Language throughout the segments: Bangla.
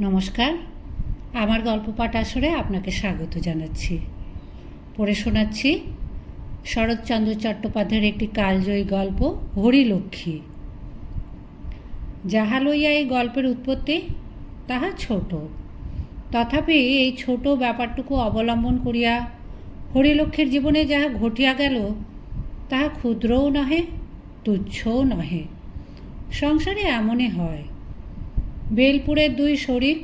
নমস্কার, আমার গল্প পাঠ আসরে আপনাকে স্বাগত জানাচ্ছি। পড়ে শোনাচ্ছি শরৎচন্দ্র চট্টোপাধ্যায়ের একটি কালজয়ী গল্প, হরিলক্ষ্মী। যাহা লইয়া এই গল্পের উৎপত্তি তাহা ছোট, তথাপি এই ছোট ব্যাপারটুকু অবলম্বন করিয়া হরিলক্ষ্মীর জীবনে যাহা ঘটিয়া গেল তাহা ক্ষুদ্রও নহে, তুচ্ছও নহে। সংসারে এমনই হয়। বেলপুরের দুই শরিক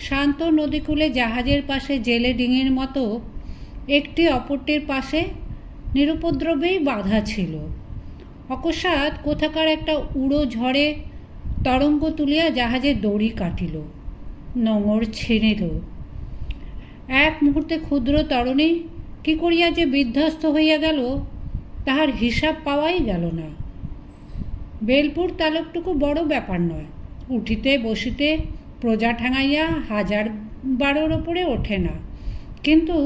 শান্ত নদীকূলে জাহাজের পাশে জেলে ডিঙির মতো একটি অপরটির পাশে নিরুপদ্রবেই বাঁধা ছিল। অকস্মাৎ কোথাকার একটা উড়ো ঝড়ে তরঙ্গ তুলিয়া জাহাজের দড়ি কাটিল, নোঙর ছিঁড়িল। এক মুহূর্তে ক্ষুদ্র তরণী কী করিয়া যে বিধ্বস্ত হইয়া গেল তাহার হিসাব পাওয়াই গেল না। বেলপুর তালুকটুকু বড় ব্যাপার নয়, উঠিতে বসিতে প্রজা ঠাঙাইয়া 1000-12 ওপরে ওঠে না, কিন্তু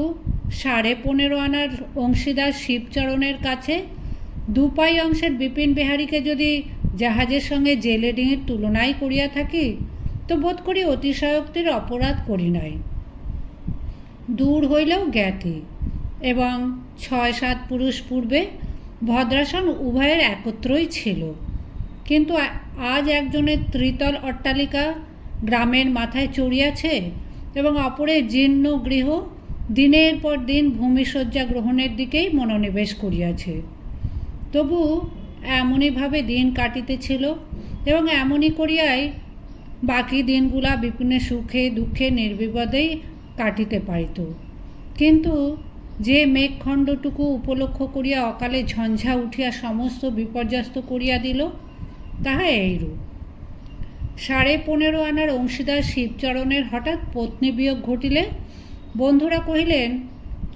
15.5 আনার অংশীদার শিবচরণের কাছে 2 পাই অংশের বিপিন বিহারীকে যদি জাহাজের সঙ্গে জেলে ডিঙির তুলনায় করিয়া থাকি তো বোধ করি অতিশয়োক্তির অপরাধ করি নাই। দূর হইলেও জ্ঞাতি, এবং 6-7 পুরুষ পূর্বে ভদ্রাসন উভয়ের একত্রই ছিল, কিন্তু আজ একজনের ত্রিতল অট্টালিকা গ্রামের মাথায় চড়িয়াছে এবং অপরের জীর্ণ গৃহ দিনের পর দিন ভূমিশয্যা গ্রহণের দিকেই মনোনিবেশ করিয়াছে। তবু এমনইভাবে দিন কাটিতেছিল এবং এমনই করিয়াই বাকি দিনগুলা বিপিনে সুখে দুঃখে নির্বিবাদেই কাটিতে পারিত। কিন্তু যে মেঘখণ্ডটুকু উপলক্ষ করিয়া অকালে ঝঞ্ঝা উঠিয়া সমস্ত বিপর্যস্ত করিয়া দিল তাহা এইরূপ। 15.5 আনার অংশীদার শিবচরণের হঠাৎ পত্নী বিয়োগ ঘটিলে বন্ধুরা কহিলেন,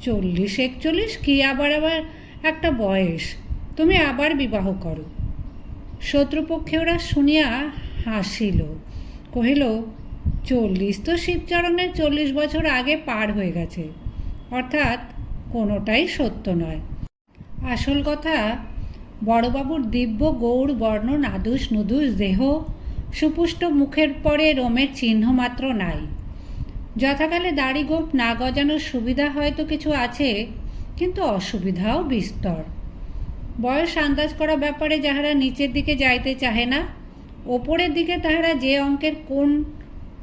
40-41 কি আবার একটা বয়স, তুমি আবার বিবাহ করো। শত্রুপক্ষে ওরা শুনিয়া হাসিল, কহিল, 40 তো শিবচরণের 40 বছর আগে পার হয়ে গেছে, অর্থাৎ কোনোটাই সত্য নয়। আসল কথা, বড়বাবুর দিব্য গৌর বর্ণ নাদুস নুদুস দেহ, সুপুষ্ট মুখের পরে রোমের চিহ্ন মাত্র নাই। যথাকালে দাড়ি গোঁফ না গজানোর সুবিধা হয়তো কিছু আছে, কিন্তু অসুবিধাও বিস্তর। বয়স আন্দাজ করা ব্যাপারে যাহারা নিচের দিকে যাইতে চাহে না, ওপরের দিকে তাহারা যে অঙ্কের কোন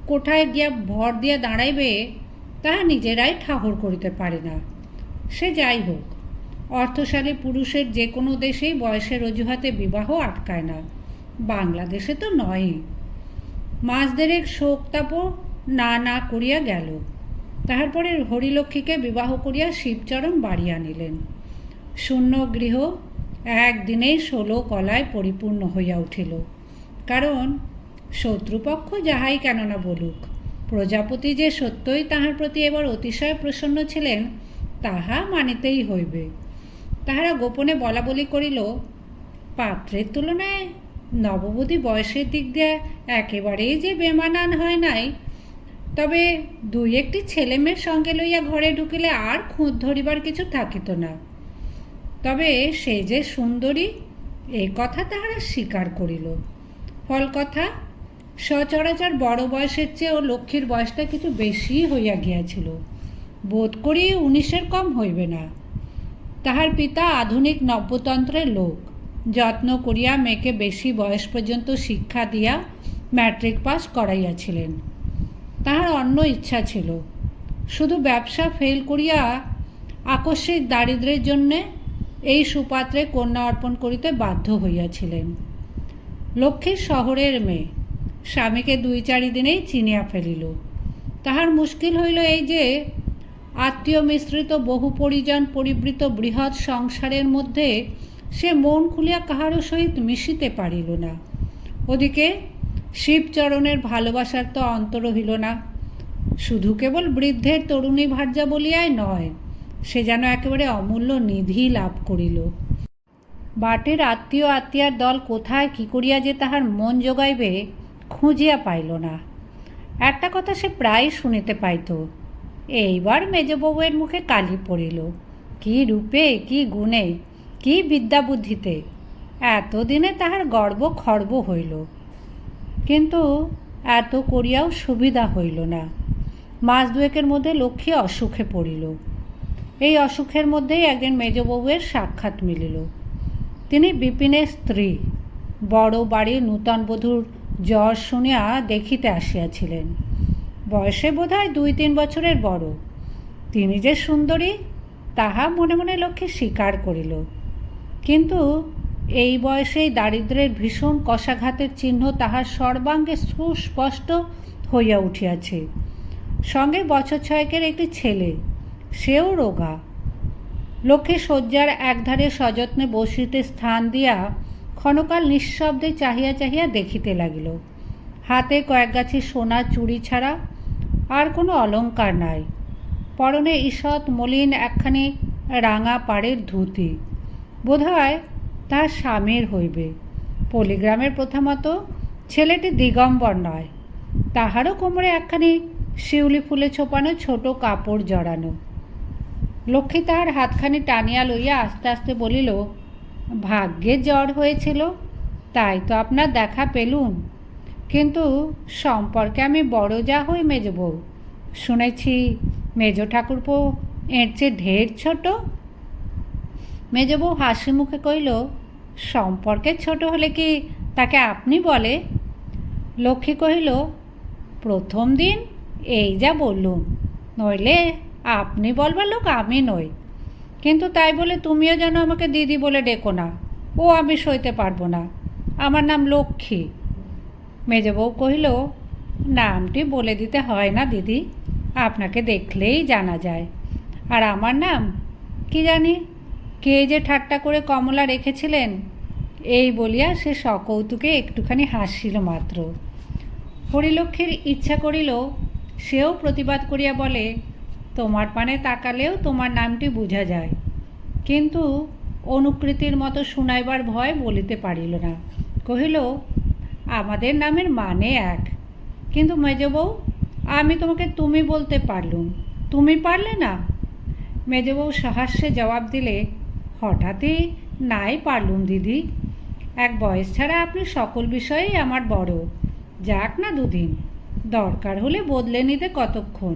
কোঠায় গিয়া ভর দিয়া দাঁড়াইবে তাহা নিজেরাই ঠাহর করিতে পারে না। সে যাই হোক, অর্থশালী পুরুষের যে কোনো দেশেই বয়সের অজুহাতে বিবাহ আটকায় না, বাংলাদেশে তো নয়ই। মাস দেড়েক শোক তাপ না করিয়া গেল। তাহার পরে হরিলক্ষ্মীকে বিবাহ করিয়া শিবচরণ বাড়ি আনিলেন। শূন্য গৃহ একদিনেই 16 কলায় পরিপূর্ণ হইয়া উঠিল। কারণ শত্রুপক্ষ যাহাই কেননা বলুক, প্রজাপতি যে সত্যই তাহার প্রতি এবার অতিশয় প্রসন্ন ছিলেন তাহা মানিতেই হইবে। তাহারা গোপনে বলা বলি করিল, পাত্রের তুলনায় নববধূ বয়সের দিক দিয়ে একেবারেই যে বেমানান হয় নাই, তবে 2-1টি ছেলে মেয়ের সঙ্গে লইয়া ঘরে ঢুকিলে আর খুঁত ধরিবার কিছু থাকিত না। তবে সে যে সুন্দরী এই কথা তাহারা স্বীকার করিল। ফল কথা, সচরাচর বড় বয়সের চেয়েও লক্ষ্মীর বয়সটা কিছু বেশি হইয়া গিয়াছিল, বোধ করি 19-এর কম হইবে না। তাহার পিতা আধুনিক নব্যতন্ত্রের লোক, যত্ন করিয়া মেয়েকে বেশি বয়স পর্যন্ত শিক্ষা দিয়া ম্যাট্রিক পাস করাইয়াছিলেন। তাহার অন্য ইচ্ছা ছিল, শুধু ব্যবসা ফেল করিয়া আকস্মিক দারিদ্র্যের জন্যে এই সুপাত্রে কন্যা অর্পণ করিতে বাধ্য হইয়াছিলেন। লক্ষ্মীর শহরের মেয়ে, স্বামীকে 2-4 দিনেই চিনিয়া ফেলিল। তাহার মুশকিল হইল এই যে, আত্মীয় মিশ্রিত বহু পরিজন পরিবৃত বৃহৎ সংসারের মধ্যে সে মন খুলিয়া কাহারও সহিত মিশিতে পারিল না। ওদিকে শিবচরণের ভালোবাসার তো অন্ত রহিল না। শুধু কেবল বৃদ্ধের তরুণী ভার্যা বলিয়াই নয়, সে যেন একেবারে অমূল্য নিধি লাভ করিল। বাটের আত্মীয়ার দল কোথায় কি করিয়া যে তাহার মন জোগাইবে খুঁজিয়া পাইল না। একটা কথা সে প্রায় শুনিতে পাইত, এইবার মেজবউয়ের মুখে কালি পড়িল, কি রূপে, কি গুণে, কি বিদ্যা বুদ্ধিতে, এতদিনে তাহার গর্ব খর্ব হইল। কিন্তু এত করিয়াও সুবিধা হইল না। মাস দুয়েকের মধ্যে লক্ষ্মী অসুখে পড়িল। এই অসুখের মধ্যেই একদিন মেজবউয়ের সাক্ষাৎ মিলিল। তিনি বিপিনের স্ত্রী। বড় বাড়ির নূতন বধূর জ্বর শুনিয়া দেখিতে আসিয়াছিলেন। বয়সে বোধ হয় 2-3 বছরের বড়। তিনি যে সুন্দরী তাহা মনে মনে লক্ষ্মী স্বীকার করিল। কিন্তু এই বয়সেই দারিদ্র্যের ভীষণ কষাঘাতের চিহ্ন তাহার সর্বাঙ্গে সুস্পষ্ট হইয়া উঠিয়াছে। সঙ্গে বছর 6 একটি ছেলে, সেও রোগা। লক্ষ্মী শয্যার একধারে সযত্নে বসিতে স্থান দিয়া ক্ষণকাল নিঃশব্দে চাহিয়া চাহিয়া দেখিতে লাগিল। হাতে কয়েকগাছি সোনার চুড়ি ছাড়া আর কোনো অলঙ্কার নাই। পরনে ঈষৎ মলিন একখানি রাঙা পাড়ের ধুতি, বোধহয় তার স্বামীর হইবে। পল্লীগ্রামের প্রথামতো ছেলেটি দিগম্বর নয়, তাহারও কোমরে একখানি শিউলি ফুলে ছোপানো ছোট কাপড় জড়ানো। লক্ষ্মী তাহার হাতখানি টানিয়া লইয়া আস্তে আস্তে বলিল, ভাগ্যে জ্বর হয়েছিল, তাই তো আপনার দেখা পেলুম। কিন্তু সম্পর্কে আমি বড় যা হই মেজবউ, শুনেছি মেজ ঠাকুরপো এর চেয়ে ঢের ছোট। মেজবউ হাসি মুখে কইল, সম্পর্কে ছোট হলে কি তাকে আপনি বলে? লক্ষ্মী কহিল, প্রথম দিন এই যা বললুম, নইলে আপনি বলবার লোক আমি নই। কিন্তু তাই বলে তুমিও যেন আমাকে দিদি বলে ডেকো না, ও আমি সইতে পারবো না। আমার নাম লক্ষ্মী। মেজবউ কহিল, নামটি বলে দিতে হয় না দিদি, আপনাকে দেখলেই জানা যায়। আর আমার নাম কি জানি, কে যে ঠাট্টা করে কমলা রেখেছিলেন। এই বলিয়া সে সকৌতুকে একটুখানি হাসিল মাত্র। হরিলক্ষ্মীর ইচ্ছা করিল সেও প্রতিবাদ করিয়া বলে, তোমার পানে তাকালেও তোমার নামটি বোঝা যায়। কিন্তু অনুকৃতির মতো শুনাইবার ভয় বলিতে পারিল না। কহিল, আমাদের নামের মানে এক। কিন্তু মেজবউ, আমি তোমাকে তুমি বলতে পারলুম, তুমি পারলে না। মেজবউ সহাস্যে জবাব দিলে, হঠাৎই নাই পারলুম দিদি। এক বয়স ছাড়া আপনি সকল বিষয়েই আমার বড়। যাক না 2 দিন, দরকার হলে বদলে নিতে কতক্ষণ।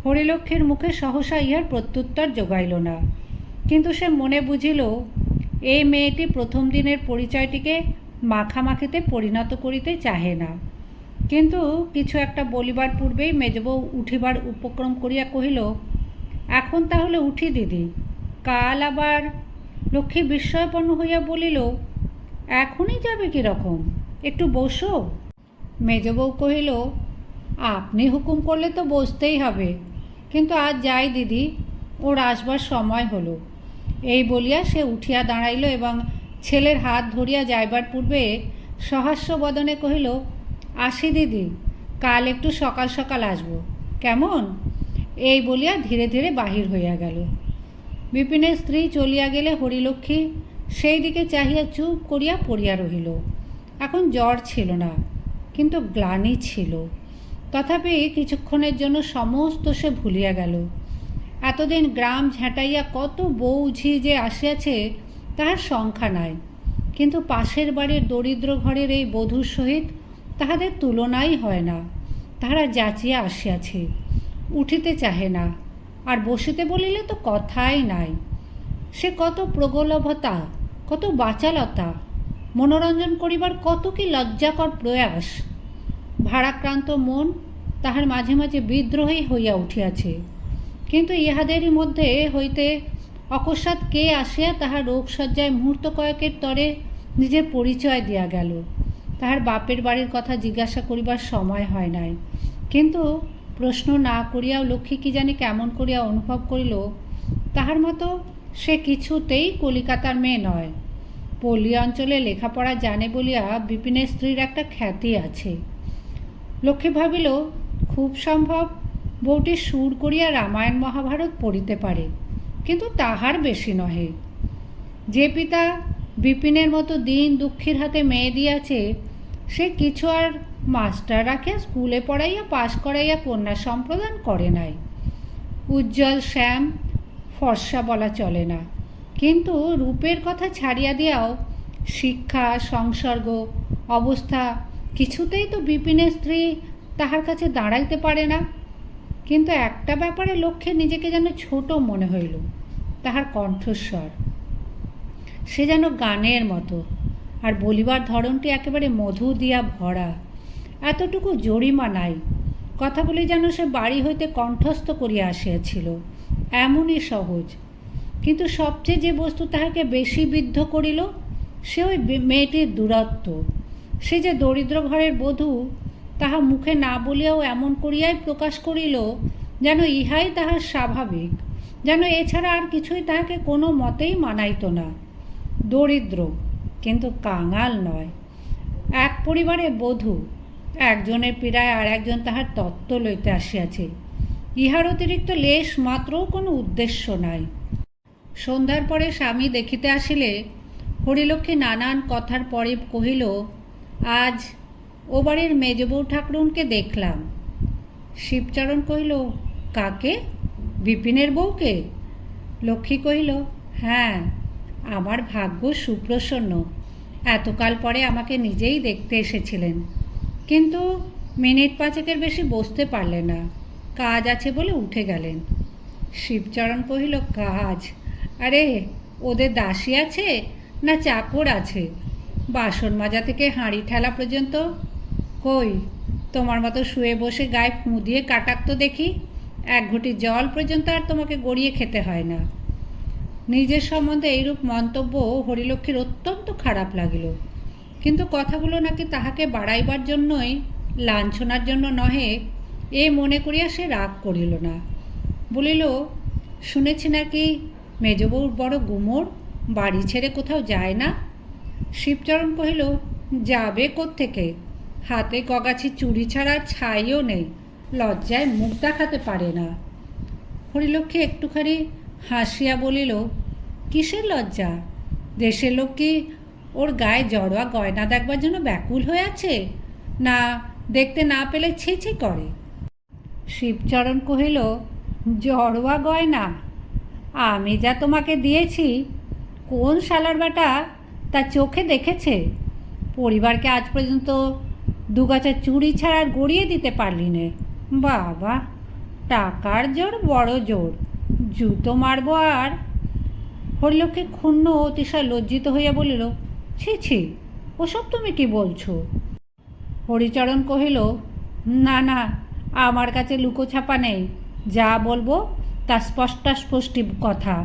হরিলক্ষ্মীর মুখে সহসা ইহার প্রত্যুত্তর জোগাইল না। কিন্তু সে মনে বুঝিল এই মেয়েটি প্রথম দিনের পরিচয়টিকে মাখামাখিতে পরিণত করিতে চাহে না। কিন্তু কিছু একটা বলিবার পূর্বেই মেজবউ উঠিবার উপক্রম করিয়া কহিল, এখন তাহলে উঠি দিদি, কাল আবার। লক্ষ্মী বিস্ময়পন্ন হইয়া বলিল, এখনই যাবে কীরকম, একটু বসো। মেজবউ কহিল, আপনি হুকুম করলে তো বসতেই হবে, কিন্তু আজ যাই দিদি, ওর আসবার সময় হলো। এই বলিয়া সে উঠিয়া দাঁড়াইল এবং ছেলের হাত ধরিয়া যাইবার পূর্বে সহাস্য বদনে কহিল, আসি দিদি, কাল একটু সকাল সকাল আসবো, কেমন? এই বলিয়া ধীরে ধীরে বাহির হইয়া গেল। বিপিনের স্ত্রী চলিয়া গেলে হরিলক্ষ্মী সেই দিকে চাহিয়া চুপ করিয়া পড়িয়া রহিল। এখন জ্বর ছিল না, কিন্তু গ্লানি ছিল। তথাপি কিছুক্ষণের জন্য সমস্ত সে ভুলিয়া গেল। এতদিন গ্রাম ঝাঁটাইয়া কত বউঝি যে আসিয়াছে তাহার সংখ্যা নাই, কিন্তু পাশের বাড়ির দরিদ্র ঘরের এই বধূর সহিত তাহাদের তুলনাই হয় না। তাহারা যাচিয়া আসিয়াছে, উঠিতে চাহে না, আর বসিতে বলিলে তো কথাই নাই। সে কত প্রগলভতা, কত বাচালতা, মনোরঞ্জন করিবার কত কি লজ্জাকর প্রয়াস। ভারাক্রান্ত মন তাহার মাঝে মাঝে বিদ্রোহী হইয়া উঠিয়াছে। কিন্তু ইহাদেরই মধ্যে হইতে অকস্মাৎ কে আসিয়া তাহার রোগশয্যায় মুহূর্ত কয়েকের তরে নিজের পরিচয় দিয়া গেল। তাহার বাপের বাড়ির কথা জিজ্ঞাসা করিবার সময় হয় নাই, কিন্তু প্রশ্ন না করিয়াও লক্ষ্মী কি জানি কেমন করিয়া অনুভব করিল তাহার মতো সে কিছুতেই কলিকাতার মেয়ে নয়। পল্লী অঞ্চলে লেখাপড়া জানে বলিয়া বিপিনের স্ত্রীর একটা খ্যাতি আছে। লক্ষ্মী ভাবিল, খুব সম্ভব বউটি সুর করিয়া রামায়ণ মহাভারত পড়িতে পারে, কিন্তু তাহার বেশি নহে। যে পিতা বিপিনের মতো দিন দুঃখীর হাতে মেয়ে দিয়াছে, সে কিছু আর মাস্টার রাখিয়া স্কুলে পড়াইয়া পাশ করাইয়া কন্যা সম্প্রদান করে নাই। উজ্জ্বল শ্যাম ফর্সা বলা চলে না, কিন্তু রূপের কথা ছাড়িয়া দিয়াও শিক্ষা, সংসর্গ, অবস্থা কিছুতেই তো বিপিনের স্ত্রী তাহার কাছে দাঁড়াইতে পারে না। কিন্তু একটা ব্যাপারে লক্ষ্যে নিজেকে যেন ছোট মনে হইল, তাহার কণ্ঠস্বর। সে যেন গানের মতো, আর বলিবার ধরনটি একেবারে মধু দিয়া ভরা। এতটুকু জরিমা নাই, কথাগুলি যেন সে বাড়ি হইতে কণ্ঠস্থ করিয়া আসিয়াছিল, এমনই সহজ। কিন্তু সবচেয়ে যে বস্তু তাহাকে বেশি বিদ্ধ করিল, সে ওই মেয়েটির দূরত্ব। সে যে দরিদ্র ঘরের বধূ, তাহা মুখে না বলিয়াও এমন করিয়াই প্রকাশ করিল যেন ইহাই তাহার স্বাভাবিক, যেন এছাড়া আর কিছুই তাহাকে কোনো মতেই মানাইত না। দরিদ্র, কিন্তু কাঙাল নয়। এক পরিবারের বধূ, একজনের পীড়ায় আর একজন তাহার তত্ত্ব লইতে আসিয়াছে। ইহার অতিরিক্ত লেশ মাত্রও কোনো উদ্দেশ্য নাই। সন্ধ্যার পরে স্বামী দেখিতে আসিলে হরিলক্ষ্মী নানান কথার পরে কহিল, আজ ও বাড়ির মেজবউ ঠাকরুনকে দেখলাম। শিবচরণ কহিল, কাকে? বিপিনের বউকে? লক্ষ্মী কহিল, হ্যাঁ, আমার ভাগ্য সুপ্রসন্ন। এতকাল পরে আমাকে নিজেই দেখতে এসেছিলেন, কিন্তু মিনিট পাঁচেকের বেশি বসতে পারলেন না, কাজ আছে বলে উঠে গেলেন। শিবচরণ কহিল, কাজ? আরে, ওদের দাসী আছে না চাকর আছে? বাসন মাজা থেকে হাঁড়ি ঠেলা পর্যন্ত। কই, তোমার মতো শুয়ে বসে গায়ে ফুঁ দিয়ে কাটাক তো দেখি। এক ঘটি জল পর্যন্ত আর তোমাকে গড়িয়ে খেতে হয় না। নিজের সম্বন্ধে এইরূপ মন্তব্য হরিলক্ষ্মীর অত্যন্ত খারাপ লাগিল, কিন্তু কথাগুলো নাকি তাহাকে বাড়াইবার জন্যই, লাঞ্ছনার জন্য নহে, এ মনে করিয়া সে রাগ করিল না। বলিল, শুনেছি নাকি মেজবউর বড় গুমর, বাড়ি ছেড়ে কোথাও যায় না? শিবচরণ কহিল, যাবে কোত্থেকে? হাতে কগাছি চুড়ি ছাড়া ছাইও নেই, লজ্জায় মুখ দেখাতে পারে না। হরিলক্ষ্মী একটুখানি হাসিয়া বলিল, কিসের লজ্জা? দেশের লোক কি ওর গায়ে জড়োয়া গয়না দেখবার জন্য ব্যাকুল হয়ে আছে, না দেখতে না পেলে ছি ছি করে? শিবচরণ কহিল, জড়োয়া গয়না? আমি যা তোমাকে দিয়েছি, কোন শালার বেটা তা চোখে দেখেছে? পরিবারকে আজ পর্যন্ত দুগাছা চুড়ি ছাড়া আর গড়িয়ে দিতে পারলি নে। বাবা, টাকার জোর বড় জোর, জুতো মারবো আর। হরিলক্ষ্মী ক্ষুণ্ণ অতিশয় লজ্জিত হইয়া বলিল, ছি ছি, ওসব তুমি কি বলছো? হরিচরণ কহিল, না না, আমার কাছে লুকোছাপা নেই, যা বলবো তা স্পষ্টাস্পষ্টি কথা।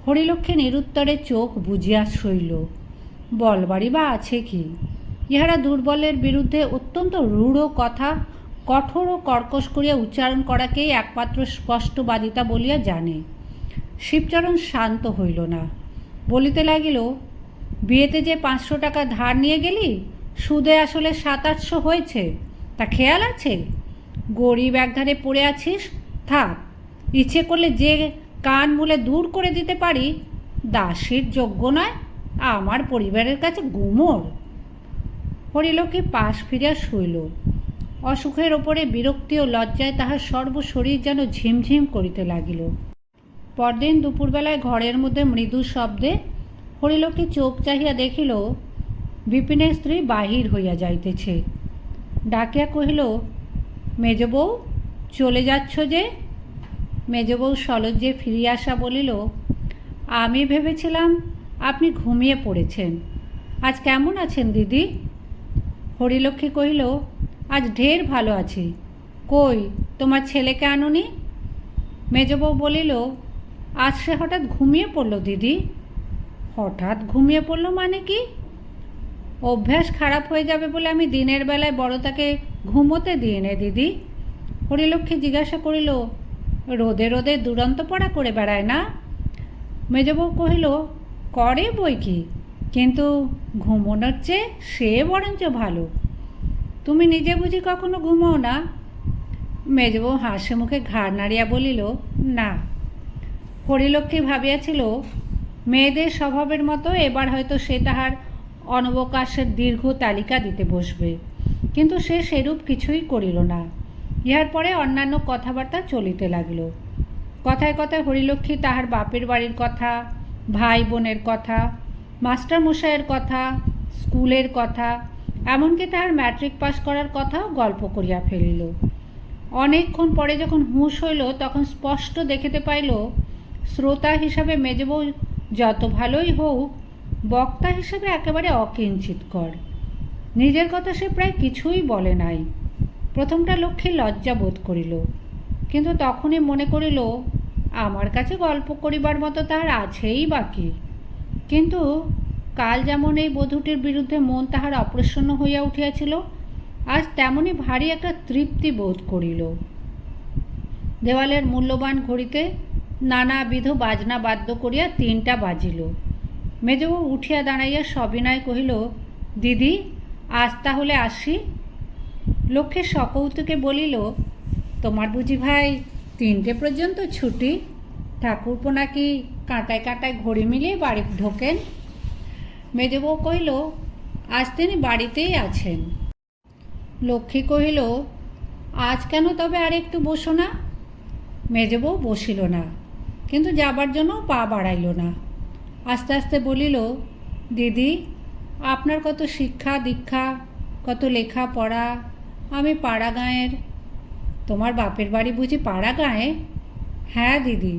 হরিলক্ষ্মী নিরুত্তরে চোখ বুজিয়া শৈল। বলবারই বা আছে কি? ইহারা দুর্বলের বিরুদ্ধে অত্যন্ত রূঢ় কথা কঠোর ও কর্কশ করিয়া উচ্চারণ করাকেই একমাত্র স্পষ্টবাদিতা বলিয়া জানে। শিবচরণ শান্ত হইল না, বলিতে লাগিল, বিয়েতে যে 500 টাকা ধার নিয়ে গেলি, সুদে আসলে 700-800 হয়েছে, তা খেয়াল আছে? গরিব একধারে পড়ে আছিস, থাক, ইচ্ছে করলে যে কান মূলে দূর করে দিতে পারি। দাসীর যোগ্য নয়, আমার পরিবারের কাছে গুমর। হরিলক্ষ্মী পাশ ফিরিয়া শুইল। অসুখের ওপরে বিরক্তি ও লজ্জায় তাহার সর্বশরীর যেন ঝিমঝিম করিতে লাগিল। পরদিন দুপুরবেলায় ঘরের মধ্যে মৃদু শব্দে হরিলক্ষ্মী চোখ চাহিয়া দেখিল, বিপিনের স্ত্রী বাহির হইয়া যাইতেছে। ডাকিয়া কহিল, মেজবউ, চলে যাচ্ছ যে? মেজবউ সলজ্জে ফিরিয়া আসা বলিল, আমি ভেবেছিলাম আপনি ঘুমিয়ে পড়েছেন। আজ কেমন আছেন দিদি? হরিলক্ষ্মী কহিল, আজ ঢের ভালো আছি। কই, তোমার ছেলেকে আনুনি? মেজবউ বলিল, আজ সে হঠাৎ ঘুমিয়ে পড়ল দিদি। হঠাৎ ঘুমিয়ে পড়ল মানে কি? অভ্যাস খারাপ হয়ে যাবে বলে আমি দিনের বেলায় বড়টাকে ঘুমোতে দিই নে দিদি। হরিলক্ষ্মী জিজ্ঞাসা করিল, রোদে রোদে দুরন্ত পড়া করে বেড়ায় না? মেজবউ কহিল, করে বই কি, কিন্তু ঘুমোনোর চেয়ে সে বরঞ্চ ভালো। তুমি নিজে বুঝি কখনো ঘুমোও না? মেজবউ হাসি মুখে ঘাড় নাড়িয়া বলিল, না। হরিলক্ষ্মী ভাবিয়াছিল, মেয়েদের স্বভাবের মতো এবার হয়তো সে তাহার অনবকাশের দীর্ঘ তালিকা দিতে বসবে, কিন্তু সে সেরূপ কিছুই করিল না। ইহার পরে অন্যান্য কথাবার্তা চলিতে লাগিল। কথায় কথায় হরিলক্ষ্মী তাহার বাপের বাড়ির কথা, ভাই বোনের কথা, মাস্টারমশাইয়ের কথা, স্কুলের কথা, এমনকি তাহার ম্যাট্রিক পাস করার কথাও গল্প করিয়া ফেলিল। অনেকক্ষণ পরে যখন হুঁশ হইল তখন স্পষ্ট দেখিতে পাইল শ্রোতা হিসাবে মেজবউ যত ভালোই হোক, বক্তা হিসাবে একেবারে অকিঞ্চিৎকর। নিজের কথা সে প্রায় কিছুই বলে নাই। প্রথমটা লক্ষ্মী লজ্জা বোধ করিল, কিন্তু তখনই মনে করিল আমার কাছে গল্প করিবার মতো তাহার আছেই বাকি। কিন্তু কাল যেমন এই বধূটির বিরুদ্ধে মন তাহার অপ্রসন্ন হইয়া উঠিয়াছিল, আজ তেমনই ভারী একটা তৃপ্তি বোধ করিল। দেওয়ালের মূল্যবান ঘড়িতে নানাবিধ বাজনা বাদ্য করিয়া 3টা বাজিল। মেজবউ উঠিয়া দাঁড়াইয়া সবিনয় কহিল, দিদি, আজ তাহলে আসি? লক্ষ্মী সকৌতুকে বলিল, তোমার বুঝি ভাই 3টে পর্যন্ত ছুটি? ঠাকুরপো নাকি কাঁটায় কাঁটায় ঘড়ি মিলিয়ে বাড়ি ঢোকেন? মেজবউ কহিল, আজ তিনি বাড়িতেই আছেন। লক্ষ্মী কহিল, আজ কেন তবে আর একটু বসো না? মেজবউ বসিল না, কিন্তু যাবার জন্য পা বাড়াইল না। আস্তে আস্তে বলিল, দিদি, আপনার কত শিক্ষা দীক্ষা, কত লেখা পড়া, আমি পাড়া গাঁয়ের। তোমার বাপের বাড়ি বুঝি পাড়া গাঁয়ে? হ্যাঁ দিদি,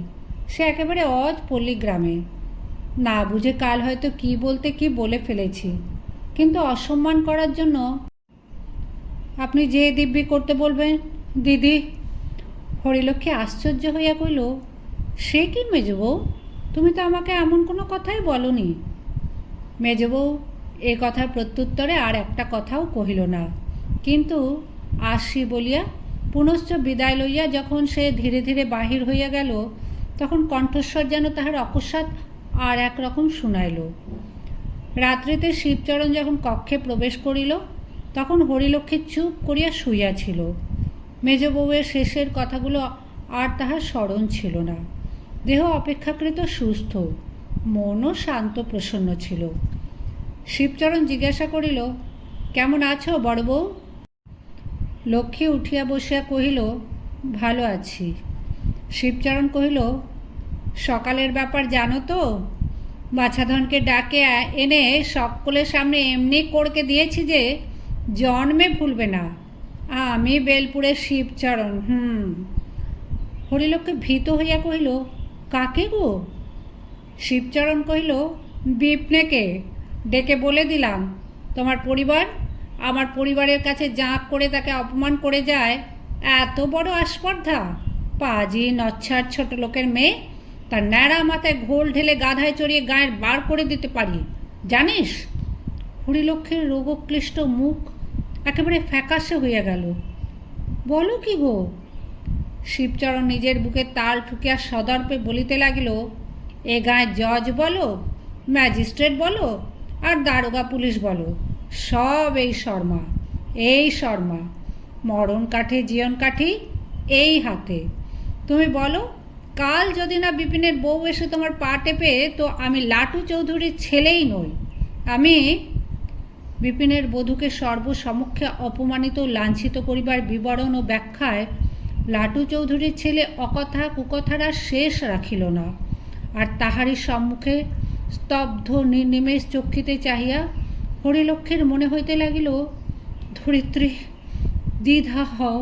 সে একেবারে অজ পল্লী গ্রামে। না বুঝে কাল হয়তো কি বলতে কি বলে ফেলেছি, কিন্তু অসম্মান করার জন্য আপনি যে দিব্যি করতে বলবেন দিদি। হরিলক্ষ্মী আশ্চর্য হইয়া কইল, সে কি মেজবউ, তুমি তো আমাকে এমন কোনো কথাই বলনি। মেজবউ এ কথার প্রত্যুত্তরে আর একটা কথাও কহিল না, কিন্তু আসি বলিয়া পুনশ্চ বিদায় লইয়া যখন সে ধীরে ধীরে বাহির হইয়া গেল, তখন কণ্ঠস্বর যেন তাহার অকস্মাৎ আর একরকম শুনাইল। রাত্রিতে শিবচরণ যখন কক্ষে প্রবেশ করিল, তখন হরিলক্ষ্মী চুপ করিয়া শুইয়াছিল। মেজবউয়ের শেষের কথাগুলো আর তাহার স্মরণ ছিল না। দেহ অপেক্ষাকৃত সুস্থ, মনও শান্ত প্রসন্ন ছিল। শিবচরণ জিজ্ঞাসা করিল, কেমন আছো বড় বউ? লক্ষ্মী উঠিয়া বসিয়া কহিল, ভালো আছি। শিবচরণ কহিল, সকালের ব্যাপার জানো তো? বাছাধনকে ডাকে এনে সকলের সামনে এমনি কড়কে দিয়েছি যে জন্মে ভুলবে না, আমি বেলপুরের শিবচরণ। হরিলক্ষ্মী ভীত হইয়া কহিল, কাকে গো? শিবচরণ কহিল, বিপ্নেকে ডেকে বলে দিলাম তোমার পরিবার আমার পরিবারের কাছে জাঁক করে তাকে অপমান করে যায়, এত বড় আস্পর্ধা! পাজি নচ্ছার ছোট লোকের মেয়ে, তার ন্যাড়া মাথায় ঘোল ঢেলে গাধায় চড়িয়ে গায়ের বার করে দিতে পারি, জানিস? হরিলক্ষ্মীর রোগক্লিষ্ট মুখ একেবারে ফ্যাকাশে হইয়া গেল। বলো কি গো? শিবচরণ নিজের বুকে তাল ঠুকিয়া সদর্পে বলিতে লাগিল, এ গায়ে জজ বলো, ম্যাজিস্ট্রেট বলো, আর দারোগা পুলিশ বলো, সব এই শর্মা। মরণ কাঠি জীবন কাঠি এই হাতে। তুমি বলো, কাল যদি না বিপিনের বউ এসে তোমার পা টেপে, তো আমি লাটু চৌধুরীর ছেলেই নই। আমি বিপিনের বধূকে সর্বসমক্ষে অপমানিত লাঞ্ছিত করিবার বিবরণ ও ব্যাখ্যায় লাটু চৌধুরীর ছেলে অকথা কুকথার আর শেষ রাখিল না। আর তাহারই সম্মুখে স্তব্ধ নির্নিমেষ চক্ষিতে চাহিয়া হরিলক্ষ্মীর মনে হইতে লাগিল, ধরিত্রী দ্বিধা হও।